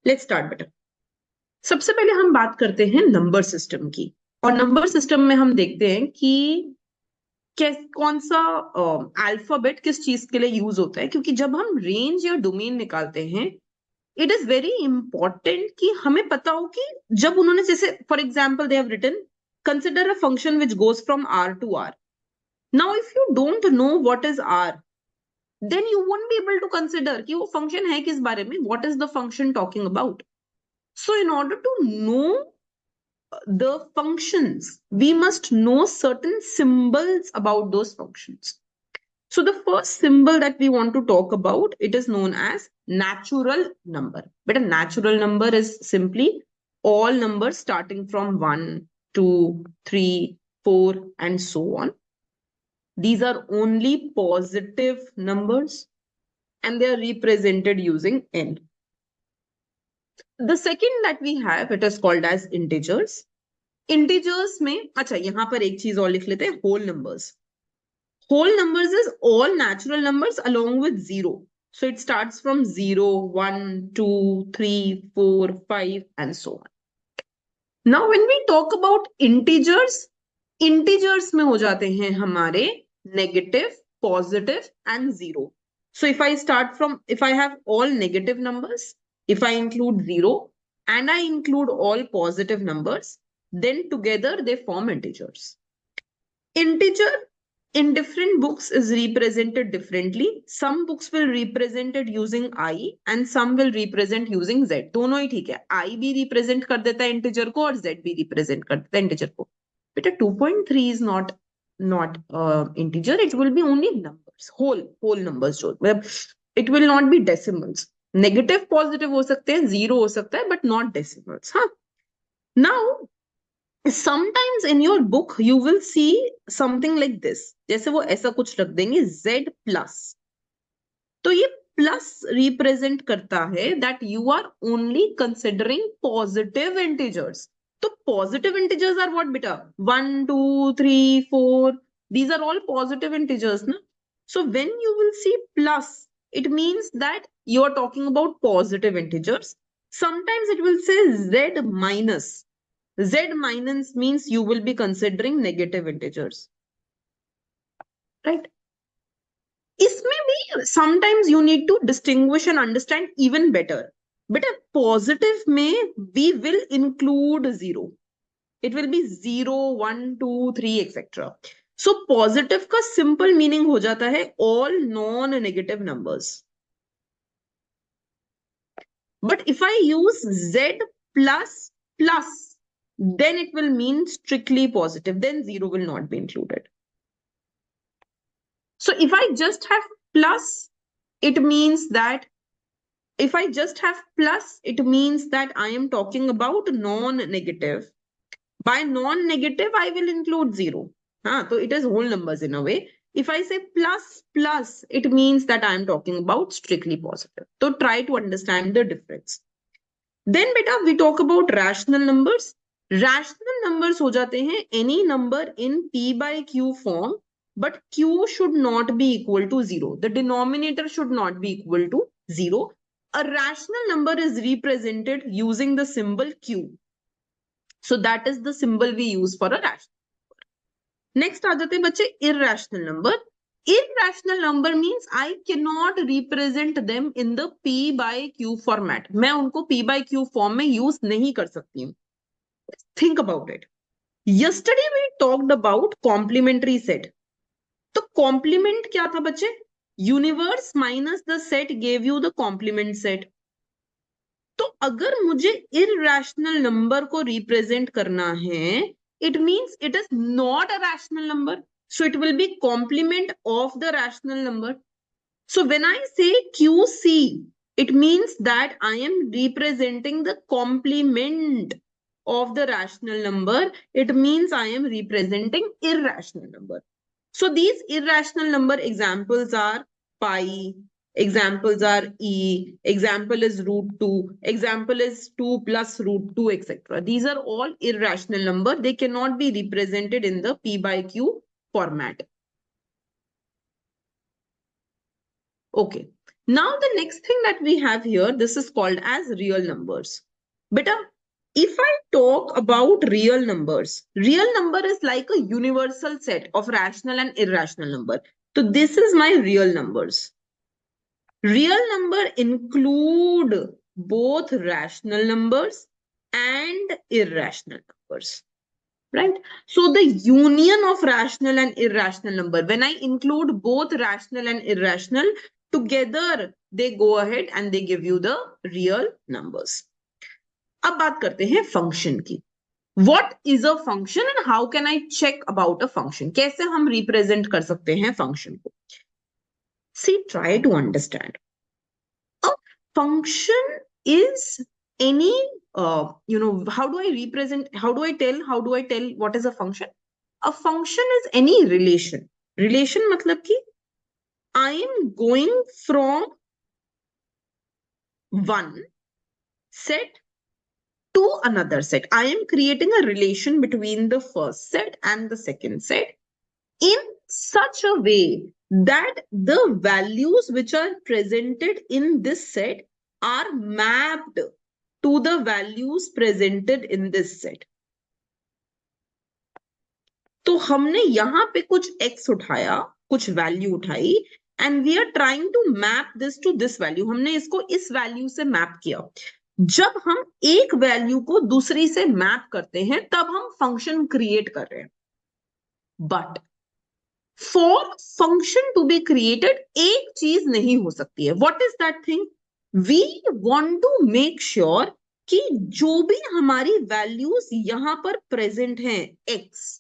Let's start बेटा। सबसे पहले हम बात करते हैं नंबर सिस्टम की। और नंबर सिस्टम में हम देखते हैं कि कौन सा अल्फाबेट किस चीज के लिए यूज होता है, क्योंकि जब हम रेंज या डोमेन निकालते हैं इट इज वेरी इंपॉर्टेंट कि हमें पता हो कि जब उन्होंने, जैसे for example they have written consider a function which goes from R to R. Now if you don't know what is R, then you won't be able to consider कि वो फंक्शन है किस बारे में, what is the function talking about. So in order to know the functions, we must know certain symbols about those functions. So the first symbol that we want to talk about, it is known as natural number. But a natural number is simply all numbers starting from 1, 2, 3, 4, and so on. These are only positive numbers and they are represented using n. The second that we have, it is called as integers. Integers में, अच्छा यहां पर एक चीज और लिख लेते हैं, whole numbers. Whole numbers is all natural numbers along with zero. So it starts from 0, 1, 2, 3, 4, 5 and so on. Now when we talk about integers, integers में हो जाते हैं हमारे negative, positive and zero. So if I start from, if I have all negative numbers, if I include 0 and I include all positive numbers, then together they form integers. Integer in different books is represented differently. Some books will represent it using I and some will represent using Z. दोनों ही ठीक है, I भी represent कर देता है integer को और Z भी represent कर देता है integer को। बेटा 2.3 is not integer, it will be only numbers, whole numbers जो मतलब it will not be decimals. Negative positive हो सकते हैं, जीरो हो सकता है, बट नॉट डेसिमल्स। हाँ, now sometimes in your book you will see something like this, जैसे वो ऐसा कुछ रख देंगे Z प्लस। तो ये प्लस रिप्रेजेंट करता है that you are only considering positive integers. तो पॉजिटिव इंटीजर्स आर व्हाट बेटा, 1, 2, 3, 4, these are all positive integers na. So when you will see plus, it means that you are talking about positive integers. Sometimes it will say Z minus. Z minus means you will be considering negative integers, right? इसमें भी sometimes you need to distinguish and understand even better. But a positive में we will include zero. It will be 0, 1, 2, 3, etc. So positive का simple meaning हो जाता है all non-negative numbers. But if I use Z plus plus, then it will mean strictly positive. Then zero will not be included. So if I just have plus, it means that if I just have plus, it means that I am talking about non-negative. By non-negative, I will include zero. So it is whole numbers in a way. If I say plus plus, it means that I am talking about strictly positive. So try to understand the difference. Then beta, we talk about rational numbers. Rational numbers हो जाते हैं any number in P by Q form, but Q should not be equal to 0. The denominator should not be equal to 0. A rational number is represented using the symbol Q. So that is the symbol we use for a rational number. Next आ जाते हैं बच्चे irrational number. Irrational number means I cannot represent them in the P by Q format. मैं उनको P by Q form में use नहीं कर सकती हूँ. Think about it. Yesterday we talked about complementary set. तो complement क्या था बच्चे? Universe minus the set gave you the complement set. तो अगर मुझे irrational number को represent करना है, it means it is not a rational number. So it will be complement of the rational number. So when I say QC, it means that I am representing the complement of the rational number. It means I am representing irrational number. So these irrational number examples are pi, examples are e, example is root 2, example is 2 plus root 2, etc. These are all irrational number. They cannot be represented in the P by Q format. Okay. Now the next thing that we have here, this is called as real numbers. Beta, if I talk about real number is like a universal set of rational and irrational number. So this is my real numbers. Real number include both rational numbers and irrational numbers, right? So the union of rational and irrational number, when I include both rational and irrational together, they go ahead and they give you the real numbers. अब बात करते हैं function की. What is a function and how can I check about a function? कैसे हम represent कर सकते हैं फंक्शन को? See, try to understand. A function is any how do I tell what is a function? A function is any relation मतलब कि I am going from one set to another set. I am creating a relation between the first set and the second set in such a way that the values which are presented in this set are mapped to the values presented in this set. तो हमने यहाँ पे कुछ x उठाया, कुछ value उठाई and we are trying to map this to this value. हमने इसको इस वैल्यू से मैप किया. जब हम एक वैल्यू को दूसरी से मैप करते हैं तब हम फंक्शन क्रिएट कर रहे हैं. But for function to be created एक चीज नहीं हो सकती है. What is that thing? We want to make sure कि जो भी हमारी वैल्यूज यहां पर प्रेजेंट हैं x,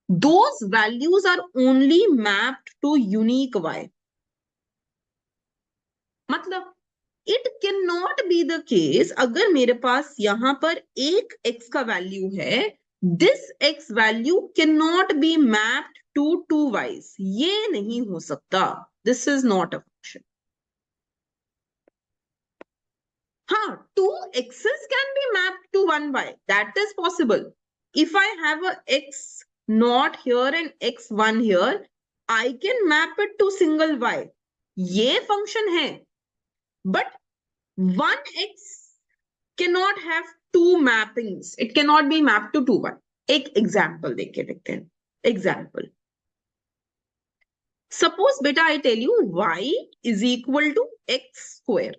those values are only mapped to unique y. मतलब it cannot be the case अगर मेरे पास यहां पर एक x का वैल्यू है, this x value cannot be mapped to two y's. ये नहीं हो सकता. This is not a function. हाँ, two x's can be mapped to one y. That is possible. If I have a x not here and x1 here, I can map it to single y. ये function है. But one x cannot have two mappings. It cannot be mapped to two y. एक example देख के देखते हैं. Example. Suppose बेटा I tell you y is equal to x square.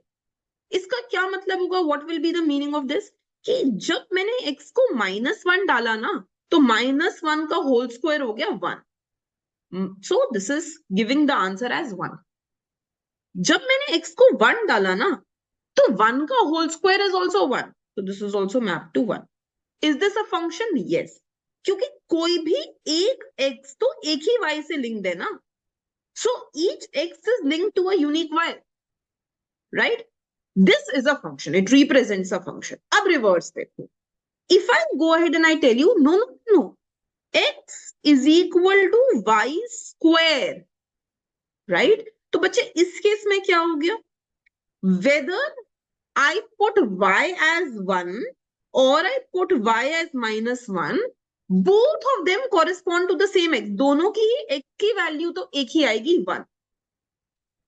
इसका क्या मतलब होगा? What will be the meaning of this? कि जब मैंने x को -1 डाला ना, तो -1 का होल स्क्वायर हो गया 1. So this is giving the answer as 1. जब मैंने x को 1 डाला ना, तो 1 का whole square is also 1. So this is also mapped to 1. Is this a function? Yes. क्योंकि कोई भी एक x तो एक ही y से लिंक्ड है ना. So each x is linked to a unique y. Right? This is a function. It represents a function. अब reverse देखो. If I go ahead and I tell you, no, x is equal to y square, right? तो बच्चे इस case में क्या हो गया? Whether I put y as 1 or I put y as -1, both of them correspond to the same x. दोनों की x की वैल्यू तो एक ही आएगी 1.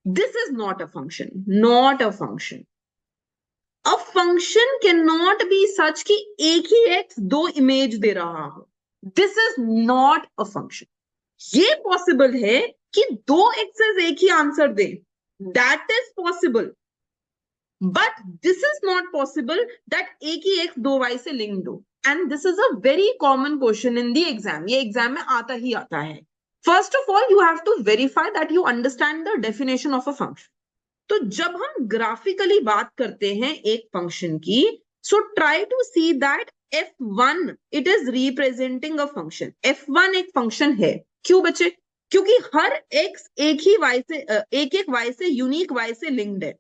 This is not a function. Not a function. A function cannot be such कि एक ही x दो image दे रहा हो. This is not a function. ये possible है कि दो x's एक ही आंसर दे. That is possible. But this is not possible that एक ही x दो y से लिंक्ड हो. And this is a very common question in the exam. ये एग्जाम में आता ही आता है. First of all, you have to verify that you understand the definition of a function. तो जब हम ग्राफिकली बात करते हैं एक फंक्शन की, so try to see that f1 it is representing a function. f1 एक फंक्शन है. क्यों बच्चे? क्योंकि हर x एक ही y से एक y से यूनिक y से लिंक्ड है.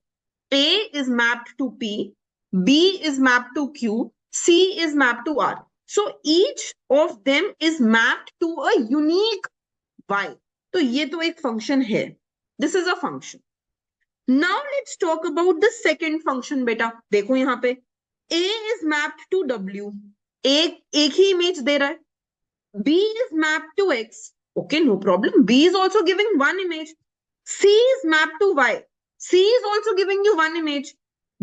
A is mapped to P, B is mapped to Q, C is mapped to R. So each of them is mapped to a unique y. तो ये तो एक फंक्शन है. This is a function. Now let's talk about the second function बेटा. देखो यहाँ पे A is mapped to W. एक ही इमेज दे रहा है. B is mapped to X. Okay, no problem. B is also giving one image. C is mapped to Y. C is also giving you one image.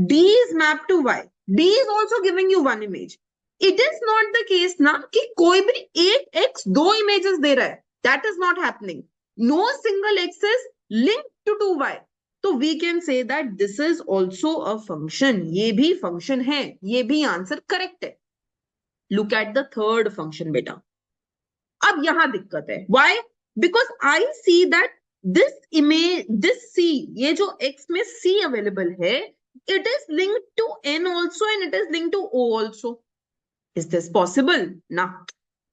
D is mapped to Y. D is also giving you one image. It is not the case ना कि कोई भी एक x दो images दे रहा है. That is not happening. No single x is linked to 2y. तो we can say that this is also a function. ये भी function है. ये भी answer correct है. Look at the third function बेटा. अब यहां दिक्कत है. Why? Because I see that this image, this C, ये जो x में C available है, it is linked to n also and it is linked to O also. Is this possible? ना.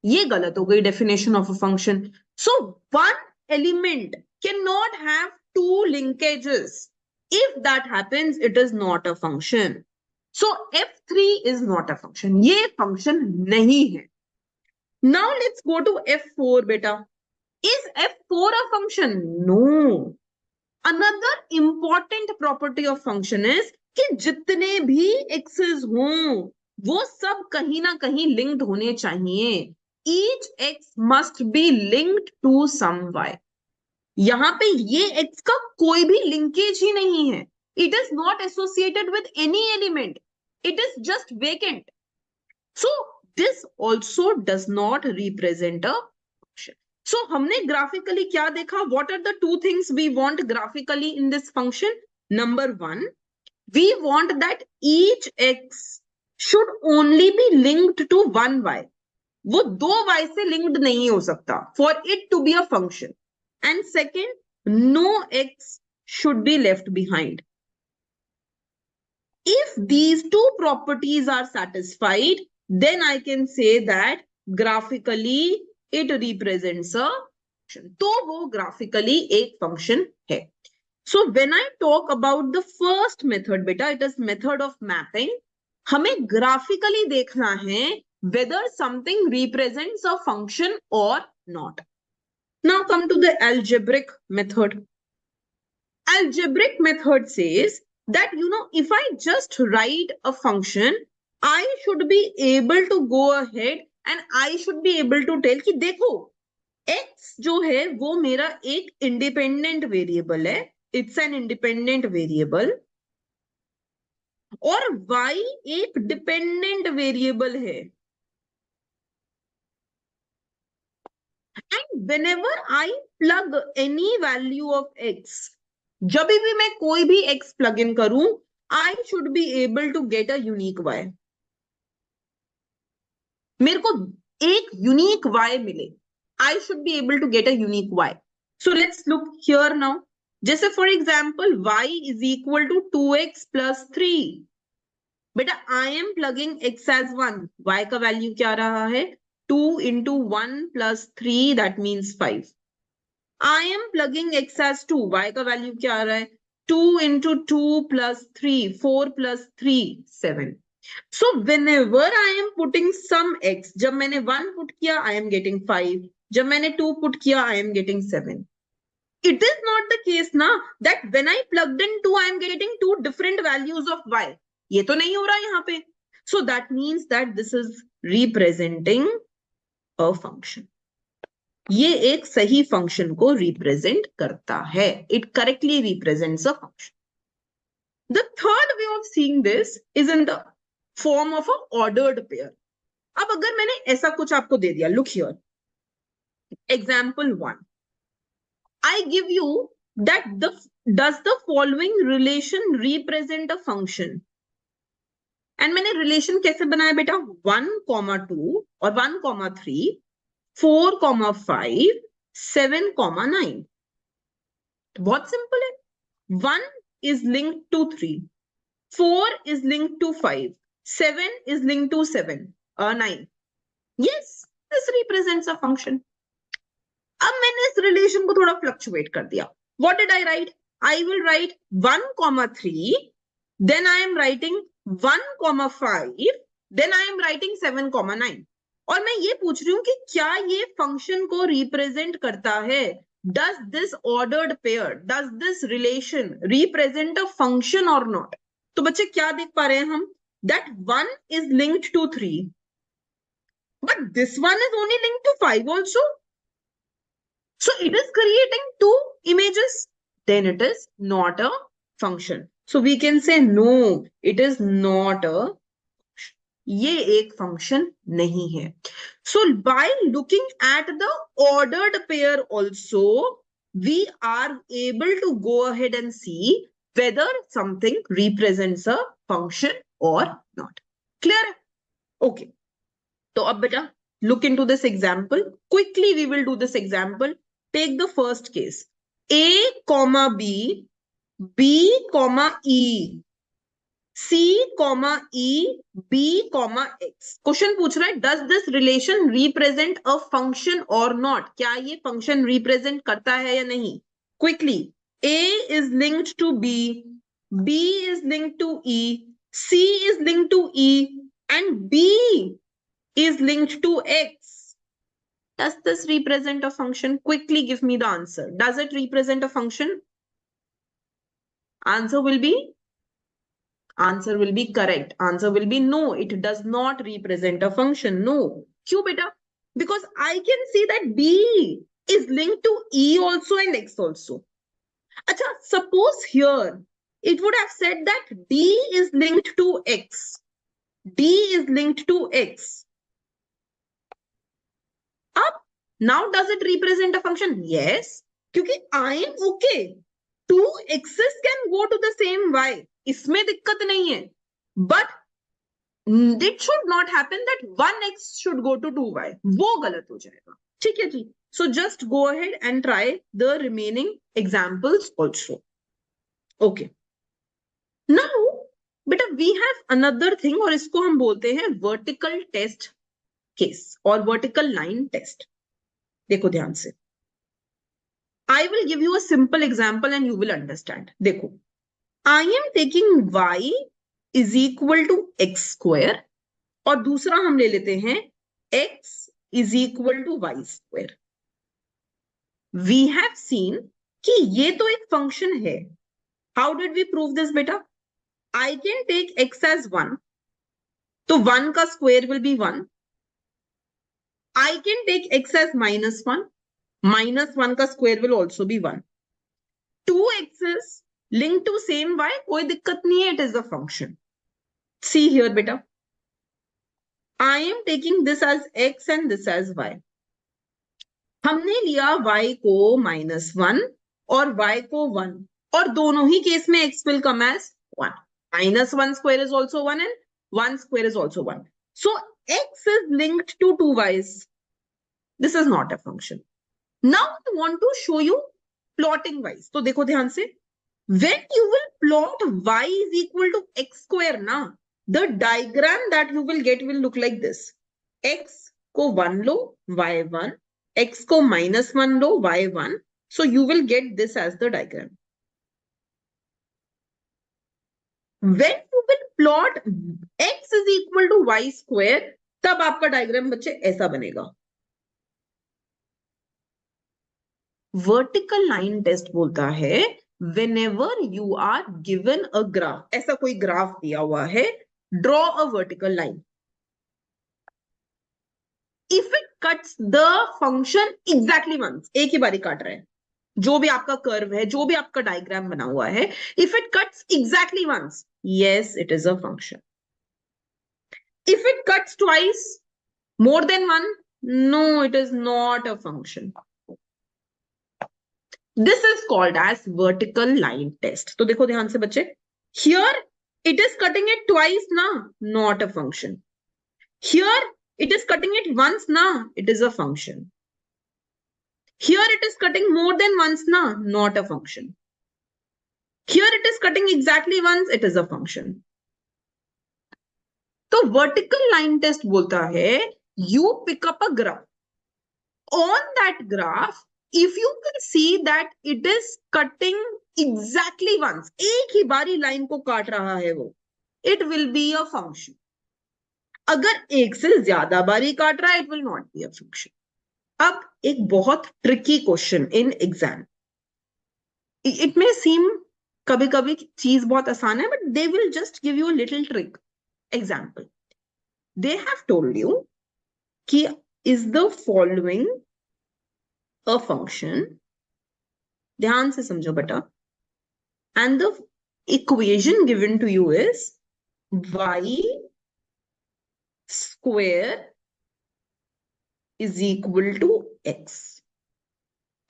ये गलत हो गई definition of a function. So one element cannot have two linkages. If that happens, it is not a function. So F3 is not a function. ये function नहीं है. Now let's go to F4 beta. Is F4 a function? No. Another important property of function is कि जितने भी x's हों वो सब कहीं ना कहीं linked होने चाहिए. Each x must be linked to some y. यहाँ पे ये x का कोई भी linkage ही नहीं है. It is not associated with any element. It is just vacant. So this also does not represent a function. So हमने graphically क्या देखा? What are the two things we want graphically in this function? Number one, we want that each x should only be linked to one y. वो दो y से linked नहीं हो सकता for it to be a function. And second, no x should be left behind. If these two properties are satisfied, then I can say that graphically it represents a function. तो वो graphically एक function है. So when I talk about the first method, beta, it is method of mapping. हमें graphically देखना है whether something represents a function or not. Now come to the algebraic method. Algebraic method says that, if I just write a function, I should be able to go ahead and I should be able to tell कि देखो x जो है वो मेरा एक independent variable है. It's an independent variable. और y एक dependent variable है. And whenever I plug any value of x, जब भी मैं कोई भी x plug in करूं, I should be able to get a unique y. मेरे को एक unique y मिले. I should be able to get a unique y. So let's look here now. जैसे for example, y is equal to 2x plus 3. बेटा I am plugging x as 1. y का value क्या रहा है? 2 into 1 plus 3, that means 5. I am plugging x as 2. y का value क्या आ रहा है? 2 into 2 plus 3. 4 plus 3, 7. So whenever I am putting some x, जब मैंने 1 put किया, I am getting 5. जब मैंने 2 put किया, I am getting 7. It is not the case ना that when I plugged in 2, I am getting two different values of y. ये तो नहीं हो रहा यहाँ पे. So that means that this is representing a function. ये एक सही function को represent करता है. It correctly represents a function. The third way of seeing this is in the form of an ordered pair. अब अगर मैंने ऐसा कुछ आपको दे दिया, look here. Example 1. I give you that does the following relation represent a function? And मैंने relation कैसे बनाया बेटा? 1, 2 और 1, 3, 4, 5, 7, 9. बहुत simple है. 1 is linked to 3. 4 is linked to 5. 7 is linked to 9. Yes, this represents a function. अब मैंने इस relation को थोड़ा fluctuate कर दिया. What did I write? I will write 1, 3. Then I am writing 1, 5. Then I am writing 7, 9. और मैं ये पूछ रही हूँ कि क्या ये function को represent करता है? Does this ordered pair, does this relation represent a function or not? तो बच्चे क्या देख पा रहे हैं हम? That 1 is linked to 3. But this one is only linked to 5 also. So it is creating two images. Then it is not a function. So we can say no, it is not a, ये एक function नहीं है. So by looking at the ordered pair also, we are able to go ahead and see whether something represents a function or not. Clear? Okay. So ab beta, look into this example. Quickly we will do this example. Take the first case. A comma B, B comma E, C comma E, B comma X. Question पूछ रहा है, does this relation represent a function or not? क्या ये function represent करता है या नहीं? Quickly, A is linked to B, B is linked to E, C is linked to E, and B is linked to X. Does this represent a function? Quickly give me the answer. Does it represent a function? Answer will be correct. Answer will be no. It does not represent a function. No. Kyun beta? Because I can see that B is linked to E also and X also. Acha, suppose here it would have said that D is linked to X. D is linked to X. Up. Now does it represent a function? Yes. Because I am okay. Two x's can go to the same y. इसमें दिक्कत नहीं है. But it should not happen that one x should go to 2y. वो गलत हो जाएगा. ठीक है जी. So just go ahead and try the remaining examples also. Okay. Now, beta, we have another thing और इसको हम बोलते हैं vertical test case और vertical line test. देखो ध्यान से. I will give you a simple example and you will understand. देखो, I am taking y is equal to x square और दूसरा हम ले लेते हैं x is equal to y square. We have seen कि ये तो एक function है. How did we prove this, beta? I can take x as 1. तो 1 का square will be 1. I can take x as minus 1. Minus 1 का square will also be 1. Two x's linked to same y, कोई दिक्कत नहीं है, it is a function. See here, beta. I am taking this as x and this as y. हमने लिया y को -1 और y को 1 और दोनों ही केस में x will come as 1. -1 square is also 1 and 1 square is also 1. So x is linked to two y's. This is not a function. Now I want to show you plotting wise. तो देखो ध्यान से. When you will plot y is equal to x square ना, the diagram that you will get will look like this. X को 1 लो, y 1. X को -1 लो, y 1. So you will get this as the diagram. When you will plot x is equal to y square, तब आपका diagram बच्चे ऐसा बनेगा. Vertical line test बोलता है whenever you are given a graph, ऐसा कोई ग्राफ दिया हुआ है, draw a vertical line. If it cuts the function exactly once, एक ही बारी काट रहा है, जो भी आपका कर्व है, जो भी आपका डायग्राम बना हुआ है, if it cuts exactly once, yes, it is a function. If it cuts twice, more than one, no, it is not a function. This is called as vertical line test. तो देखो ध्यान से बच्चे. Here it is cutting it twice ना, not a function. Here it is cutting it once ना, it is a function. Here it is cutting more than once ना, not a function. Here it is cutting exactly once, it is a function. तो vertical line test बोलता है you pick up a graph. On that graph, if you can see that it is cutting exactly once, एक ही बारी line को काट रहा है वो, it will be a function. अगर एक से ज्यादा बारी काट रहा है, it will not be a function. अब एक बहुत tricky question in exam. It may seem कभी कभी चीज बहुत आसान है, but they will just give you a little trick. Example. They have told you कि is the following a function, ध्यान से समझो बेटा, and the equation given to you is y square is equal to x.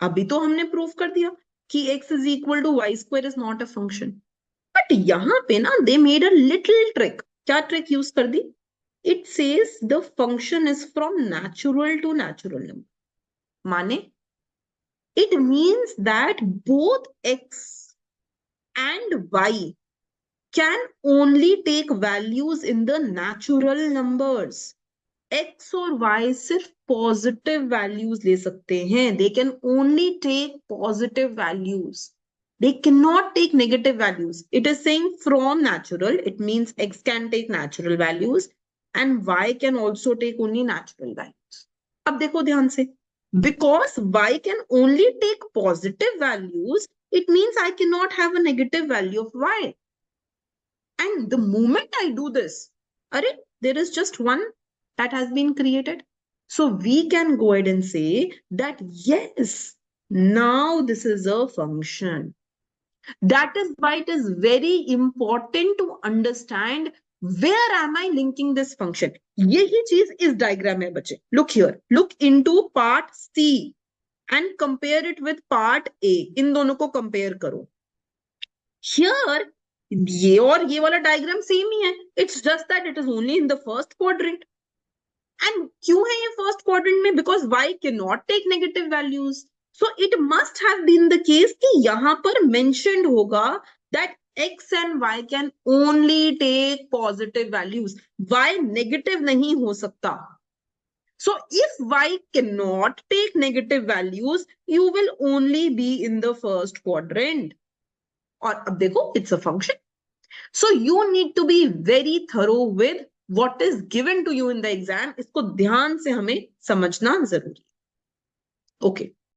अभी तो हमने prove कर दिया कि x is equal to y square is not a function. But यहां पे ना they made a little trick. क्या ट्रिक यूज कर दी? It says the function is from natural to natural number. माने it means that both x and y can only take values in the natural numbers. x और y सिर्फ positive values ले सकते हैं. They can only take positive values. They cannot take negative values. It is saying from natural. It means x can take natural values and y can also take only natural values. अब देखो ध्यान से. Because y can only take positive values, it means I cannot have a negative value of y. And the moment I do this, there is just one that has been created. So we can go ahead and say that yes, now this is a function. That is why it is very important to understand where am I linking this function. यही चीज इस diagram में बचे. Look here. Look into part C and compare it with part A. इन दोनों को compare करो. Here, ये और ये वाला डायग्राम सेम ही है. It's just that it is only in the first quadrant. And क्यों है ये first quadrant में? Because y cannot take negative values. So it must have been the case कि यहाँ पर mentioned होगा that x and y can only take positive values. y negative नहीं हो सकता. So if y cannot take negative values, you will only be in the first quadrant. और अब देखो, it's a function. So you need to be very thorough with what is given to you in the exam. इसको ध्यान से हमें समझना जरूरी. Okay.